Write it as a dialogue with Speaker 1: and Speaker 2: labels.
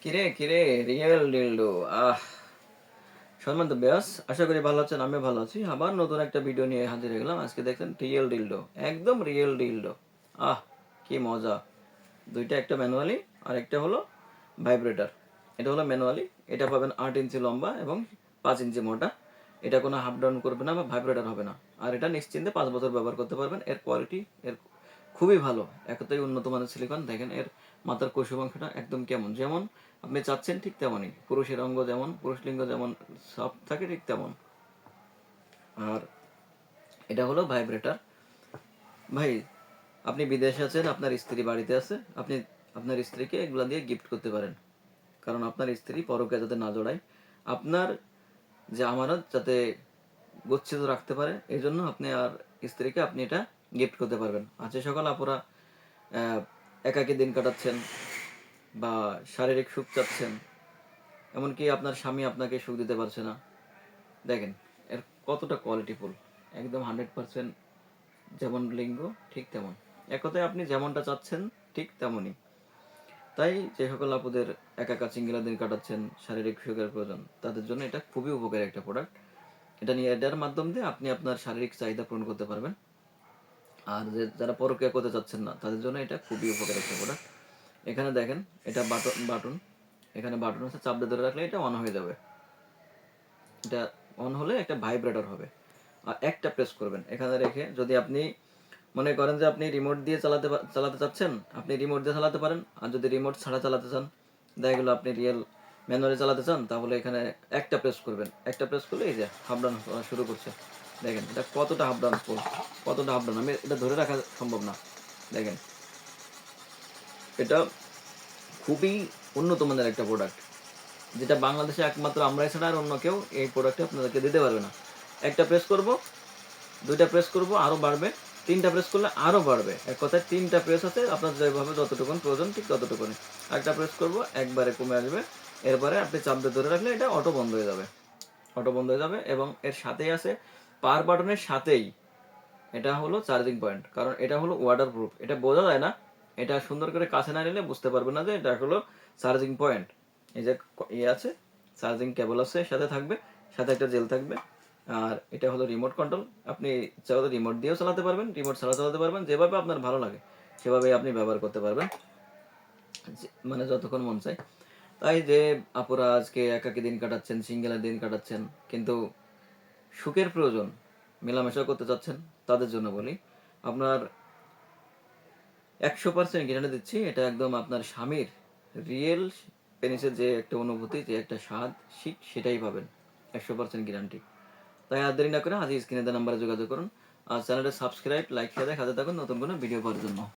Speaker 1: কিরে কিরে, real dildo. আহ সম্মানিত ব্যাস, আশা করি ভালো আছেন। আমি ভালো আছি। আবার নতুন একটা ভিডিও নিয়ে হাজির হয়ে গেলাম। আজকে দেখছেন রিয়েল ডিলডো, একদম রিয়েল ডিলডো। আহ কি মজা! দুইটা, একটা ম্যানুয়ালি আর একটা হলো ভাইব্রেটার। এটা হলো ম্যানুয়ালি, এটা পাবেন 8 ইঞ্চি লম্বা এবং 5 ইঞ্চি মোটা। এটা কোনো হাফ ডাউন করবে না বা ভাইব্রেটার হবে না। আর এটা নিশ্চিন্তে 5 বছর ব্যবহার করতে পারবেন। এর কোয়ালিটি এর খুবই ভালো, এতটাই উন্নত মানের সিলিকন। দেখেন এর মাথার কৌশল অংশটা একদম কেমন, যেমন আপনি চাচ্ছেন ঠিক তেমনই। পুরুষের অঙ্গ যেমন, পুরুষ লিঙ্গ যেমন সফট থাকে ঠিক তেমন। আর এটা হলো ভাইব্রেটার। ভাই, আপনি বিদেশে আছেন, আপনার স্ত্রী বাড়িতে আছে, আপনি আপনার স্ত্রীকে এগুলা দিয়ে গিফট করতে পারেন। কারণ আপনার স্ত্রী পরকে যাতে না জড়ায়, আপনার যে আমানত যাতে গচ্ছিত রাখতে পারে, এই জন্য আপনি আর স্ত্রীকে আপনি এটা গিফট করতে পারবেন। আছে সকল আপুরা একাকী দিন কাটাচ্ছেন বা শারীরিক সুখ চাচ্ছেন, এমনকি আপনার স্বামী আপনাকে সুখ দিতে পারছে না, দেখেন এর কতটা কোয়ালিটিফুল। একদম 100% যেমন লিঙ্গ ঠিক তেমন, এক কথায় আপনি যেমনটা চাচ্ছেন ঠিক তেমনই। তাই যে সকল আপুদের একা সিঙ্গেলা দিন কাটাচ্ছেন, শারীরিক সুখের প্রয়োজন, তাদের জন্য এটা খুবই উপকারী একটা প্রোডাক্ট। এটা নিয়ে এটার মাধ্যম দিয়ে আপনি আপনার শারীরিক চাহিদা পূরণ করতে পারবেন। আর যারা পরকীয়া করতে চাচ্ছেন না, তাদের জন্য এটা খুবই উপকারী একটা প্রোডাক্ট। এখানে দেখেন, এটা বাটন বাটন এখানে বাটন আছে, চাপ দিয়ে ধরে রাখলে এটা অন হয়ে যাবে। এটা অন হলে একটা ভাইব্রেটর হবে। আর একটা প্রেস করবেন এখানে রেখে, যদি আপনি মনে করেন যে আপনি রিমোট দিয়ে চালাতে চাচ্ছেন, আপনি রিমোট দিয়ে চালাতে পারেন। আর যদি রিমোট ছাড়া চালাতে চান, দেখা গেলো আপনি রিয়েল ম্যানুয়ালি চালাতে চান, তাহলে এখানে একটা প্রেস করবেন। একটা প্রেস করলে এই যে হাফ ডাউন করা শুরু করছে। দেখেন এটা কতটা হাফ ডাউন, কতটা হাফ ডাউন, আমি এটা ধরে রাখা সম্ভব না। দেখেন এটা খুবই উন্নত মানের একটা প্রোডাক্ট, যেটা বাংলাদেশে একমাত্র আমরাই ছাড়া আর অন্য কেউ এই প্রোডাক্টটা আপনাদেরকে দিতে পারবে না। একটা প্রেস করব, দুইটা প্রেস করব, আরও বাড়বে। তিনটা প্রেস করলে আরও বাড়বে। এক কথায় তিনটা প্রেস আছে, আপনার যেভাবে যতটুকুন প্রয়োজন ঠিক ততটুকুনি। একটা প্রেস করব, একবারে কমে আসবে। এরপরে আপনি চাপ দিয়ে ধরে রাখলে এটা অটো বন্ধ হয়ে যাবে। অটো বন্ধ হয়ে যাবে। এবং এর সাথেই আছে, পাওয়ার বাটনের সাথেই এটা হলো চার্জিং পয়েন্ট। কারণ এটা হলো ওয়াটার প্রুফ, এটা বোঝা যায় না। এটা সুন্দর করে কাছে না নিলে বুঝতে পারবে না যে এটা হলো চার্জিং পয়েন্ট। এই যে আছে, চার্জিং কেবল আছে, সাথে থাকবে, সাথে একটা জেল থাকবে। আর এটা হলো রিমোট কন্ট্রোল। আপনি ইচ্ছা করলে রিমোট দিয়েও চালাতে পারবেন, রিমোট ছাড়া চালাতে পারবেন, যেভাবে আপনার ভালো লাগে সেভাবেই আপনি ব্যবহার করতে পারবেন, মানে যতক্ষণ মন চায়। তাই যে আপুরা আজকে একাকী দিন কাটাচ্ছেন, সিঙ্গেলের দিন কাটাচ্ছেন, কিন্তু সুখের প্রয়োজন, মেলামেশা করতে চাচ্ছেন, তাদের জন্য বলি, আপনার 100% গ্যারান্টি দিচ্ছি, এটা একদম আপনার স্বামীর রিয়েল পেনিসের যে একটা অনুভূতি, যে একটা স্বাদ, সেটাই পাবেন। 100% গ্যারান্টি। তাই আর দেরি না করে আজই স্ক্রিনে দেওয়া নাম্বারে যোগাযোগ করুন। আর চ্যানেলটা সাবস্ক্রাইব, লাইক, শেয়ার, হাতে থাকুন নতুন কোনো ভিডিও পাওয়ার জন্য।